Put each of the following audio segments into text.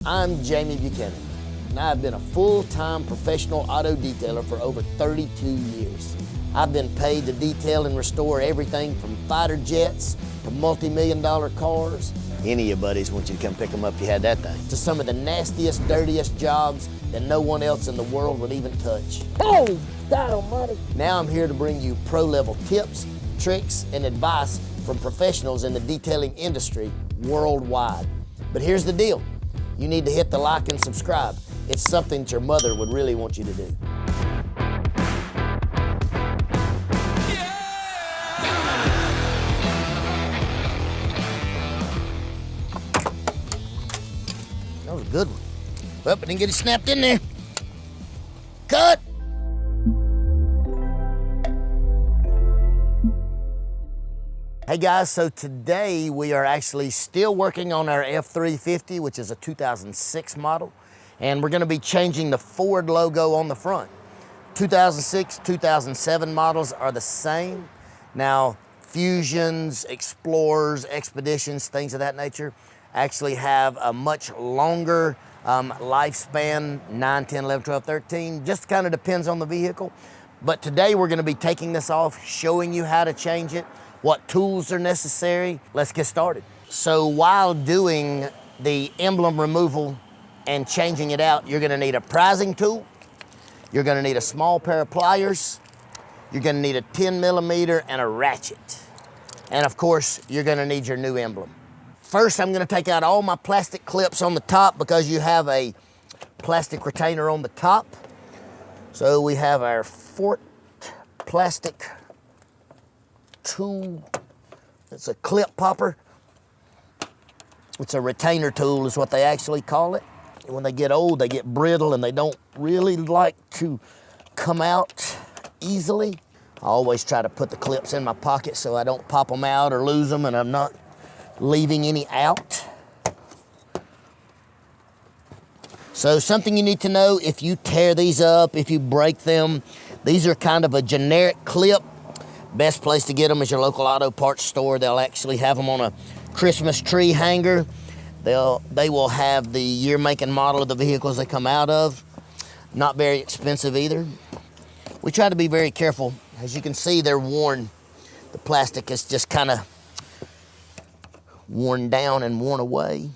I'm Jamie Buchanan, and I've been a full-time professional auto detailer for over 32 years. I've been paid to detail and restore everything from fighter jets to multi-million-dollar cars. Any of your buddies want you to come pick them up if you had that thing. To some of the nastiest, dirtiest jobs that no one else in the world would even touch. Oh, God almighty. Now I'm here to bring you pro-level tips, tricks, and advice from professionals in the detailing industry worldwide. But here's the deal. You need to hit the like and subscribe. It's something that your mother would really want you to do. That was a good one. Well, I didn't get it snapped in there. Cut! Hey guys, so today we are actually still working on our F350, which is a 2006 model, and we're gonna be changing the Ford logo on the front. 2006, 2007 models are the same. Now, Fusions, Explorers, Expeditions, things of that nature actually have a much longer lifespan, 9, 10, 11, 12, 13, just kind of depends on the vehicle. But today we're gonna be taking this off, showing you how to change it, what tools are necessary. Let's get started. So while doing the emblem removal and changing it out, you're gonna need a prizing tool, you're gonna need a small pair of pliers, you're gonna need a 10mm and a ratchet. And of course, you're gonna need your new emblem. First, I'm gonna take out all my plastic clips on the top because you have a plastic retainer on the top. So we have our Fort plastic tool. It's a clip popper. It's a retainer tool is what they actually call it. And when they get old, they get brittle and they don't really like to come out easily. I always try to put the clips in my pocket so I don't pop them out or lose them and I'm not leaving any out. So something you need to know, if you tear these up, if you break them, these are kind of a generic clip. Best place to get them is your local auto parts store. They'll actually have them on a Christmas tree hanger. They will have the year, make, and model of the vehicles they come out of. Not very expensive either. We try to be very careful. As you can see, they're worn. The plastic is just kind of worn down and worn away.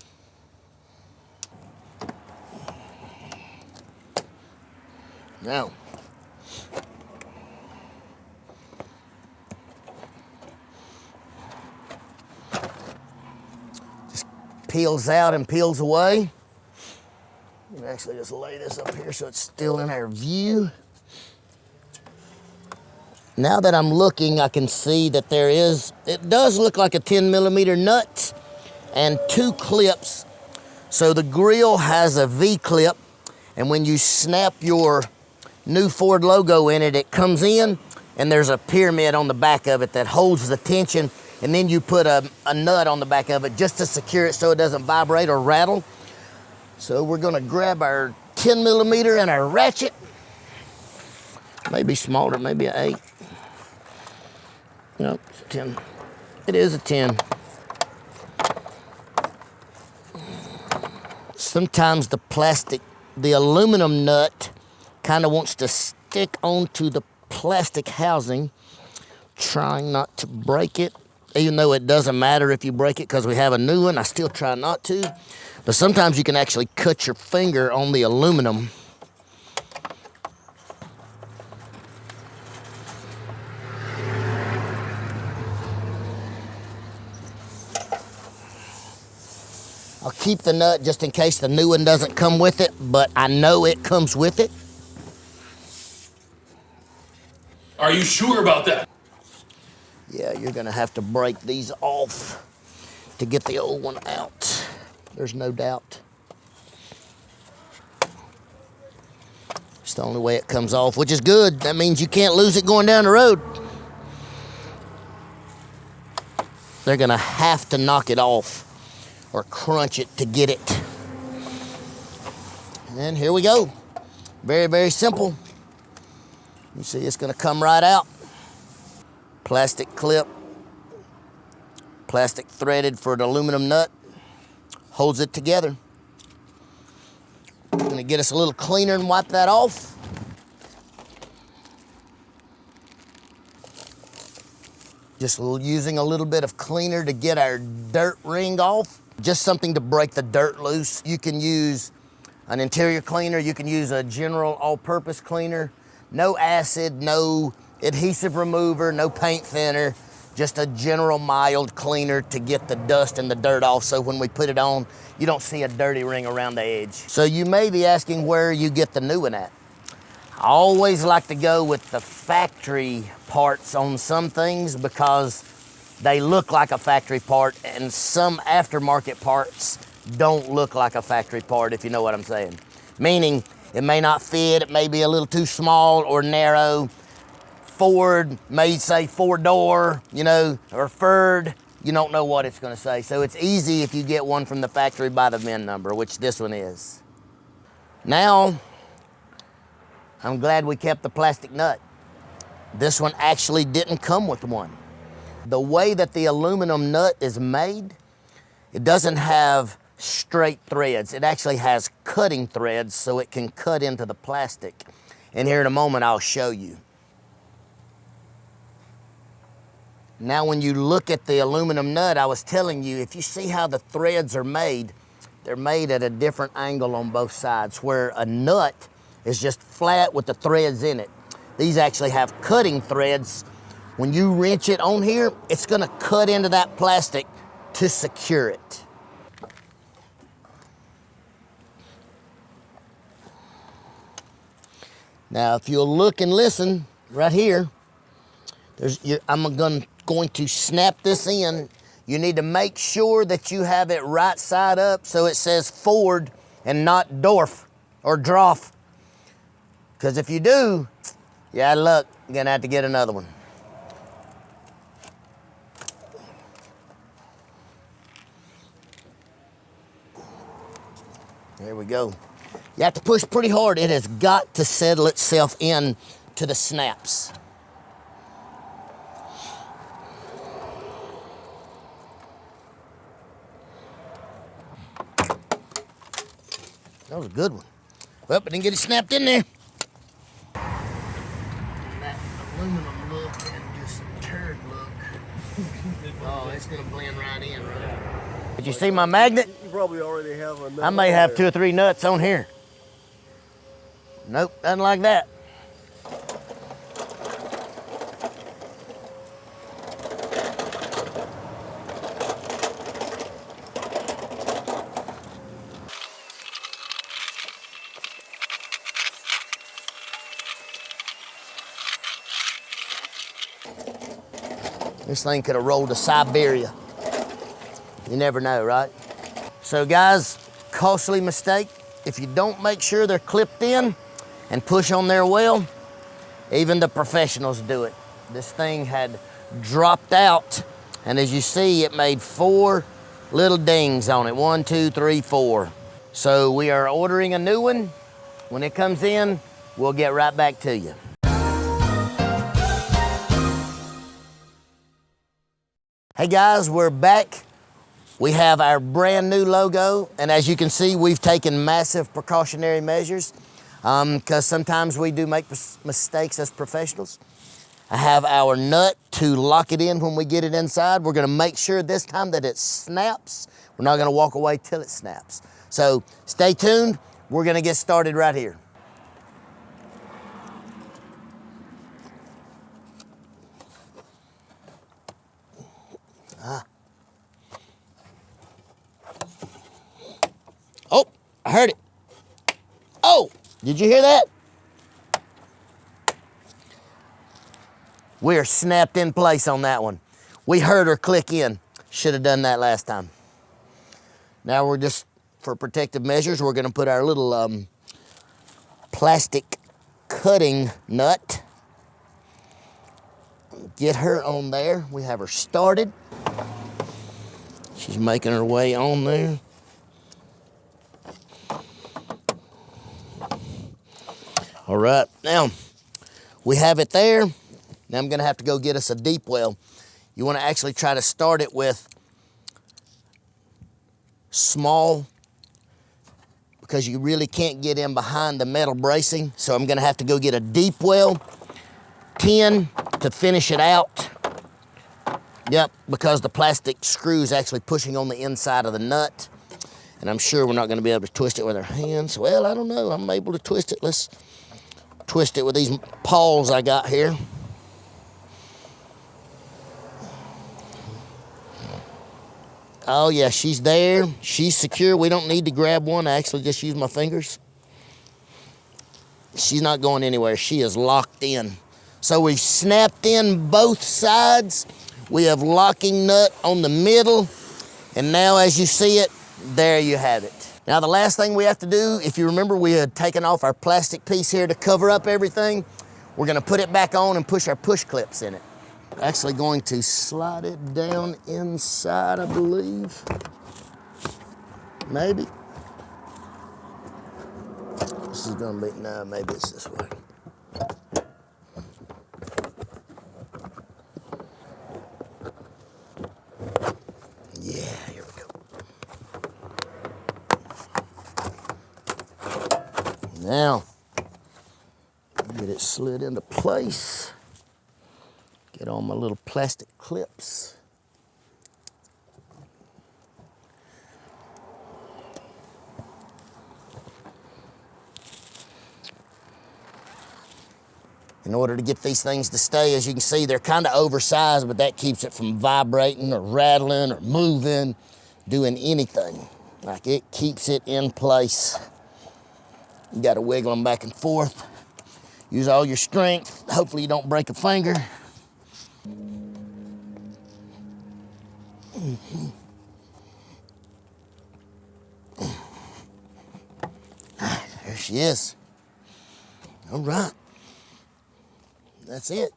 Now, peels out and peels away. You can actually just lay this up here so it's still in our view. Now that I'm looking, I can see that it does look like a 10mm nut and 2 clips. So the Grille has a V-clip, and when you snap your new Ford logo in it, it comes in, and there's a pyramid on the back of it that holds the tension. And then you put a nut on the back of it just to secure it so it doesn't vibrate or rattle. So we're gonna grab our 10mm and our ratchet. Maybe smaller, maybe an 8. No, it's a 10. It is a 10. Sometimes the aluminum nut kind of wants to stick onto the plastic housing, trying not to break it. Even though it doesn't matter if you break it because we have a new one, I still try not to. But sometimes you can actually cut your finger on the aluminum. I'll keep the nut just in case the new one doesn't come with it, but I know it comes with it. Are you sure about that? Yeah, you're gonna have to break these off to get the old one out. There's no doubt. It's the only way it comes off, which is good. That means you can't lose it going down the road. They're gonna have to knock it off or crunch it to get it. And here we go. Very, very simple. You see it's gonna come right out. Plastic clip, plastic threaded for an aluminum nut, holds it together. I'm gonna get us a little cleaner and wipe that off. Just using a little bit of cleaner to get our dirt ring off. Just something to break the dirt loose. You can use an interior cleaner, you can use a general all-purpose cleaner. No acid, no adhesive remover, no paint thinner, just a general mild cleaner to get the dust and the dirt off so when we put it on, you don't see a dirty ring around the edge. So you may be asking where you get the new one at. I always like to go with the factory parts on some things because they look like a factory part, and some aftermarket parts don't look like a factory part, if you know what I'm saying. Meaning, it may not fit, it may be a little too small or narrow. Ford may say 4-door, you know, or Ford. You don't know what it's gonna say. So it's easy if you get one from the factory by the VIN number, which this one is. Now, I'm glad we kept the plastic nut. This one actually didn't come with one. The way that the aluminum nut is made, it doesn't have straight threads. It actually has cutting threads so it can cut into the plastic. And here in a moment, I'll show you. Now, when you look at the aluminum nut, I was telling you, if you see how the threads are made, they're made at a different angle on both sides, where a nut is just flat with the threads in it. These actually have cutting threads. When you wrench it on here, it's gonna cut into that plastic to secure it. Now, if you'll look and listen, right here, I'm going to snap this in. You need to make sure that you have it right side up so it says Ford and not Dorf or Droff. Because if you do, you out of luck, you're gonna have to get another one. There we go. You have to push pretty hard. It has got to settle itself in to the snaps. That was a good one. Well, I didn't get it snapped in there. And that aluminum look and just turd look. Oh, it's gonna blend right in, right? Did you see my magnet? You probably already have a nut. I may have 2 or 3 nuts on here. Nope, nothing like that. This thing could have rolled to Siberia. You never know, right? So guys, costly mistake. If you don't make sure they're clipped in and push on there well, even the professionals do it. This thing had dropped out, and as you see, it made 4 little dings on it. 1, 2, 3, 4. So we are ordering a new one. When it comes in, we'll get right back to you. Hey guys, we're back. We have our brand new logo, and as you can see, we've taken massive precautionary measures because sometimes we do make mistakes as professionals. I have our nut to lock it in when we get it inside. We're gonna make sure this time that it snaps. We're not gonna walk away till it snaps. So stay tuned. We're gonna get started right here. Oh, I heard it. Oh, did you hear that? We are snapped in place on that one. We heard her click in. Should have done that last time. Now we're just, for protective measures, we're gonna put our little plastic cutting nut. Get her on there. We have her started. She's making her way on there. All right, now we have it there. Now I'm gonna have to go get us a deep well. You wanna actually try to start it with small because you really can't get in behind the metal bracing. So I'm gonna have to go get a deep well tin to finish it out. Yep, because the plastic screw is actually pushing on the inside of the nut. And I'm sure we're not gonna be able to twist it with our hands. Well, I don't know, I'm able to twist it. Let's twist it with these paws I got here. Oh yeah, she's there. She's secure. We don't need to grab one. I actually just use my fingers. She's not going anywhere. She is locked in. So we've snapped in both sides. We have locking nut on the middle. And now as you see it, there you have it. Now the last thing we have to do, if you remember, we had taken off our plastic piece here to cover up everything. We're gonna put it back on and push our push clips in it. Actually going to slide it down inside, I believe. Maybe. This is gonna be, no, maybe it's this way. Yeah, here we go. Now, get it slid into place. Get on my little plastic clips. In order to get these things to stay, as you can see, they're kind of oversized, but that keeps it from vibrating or rattling or moving, doing anything. Like, it keeps it in place. You gotta wiggle them back and forth. Use all your strength. Hopefully you don't break a finger. There she is. All right. That's it.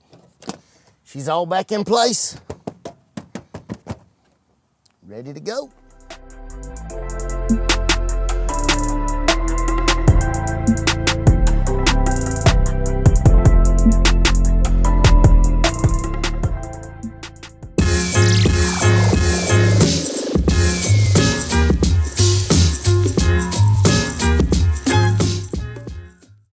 She's all back in place. Ready to go.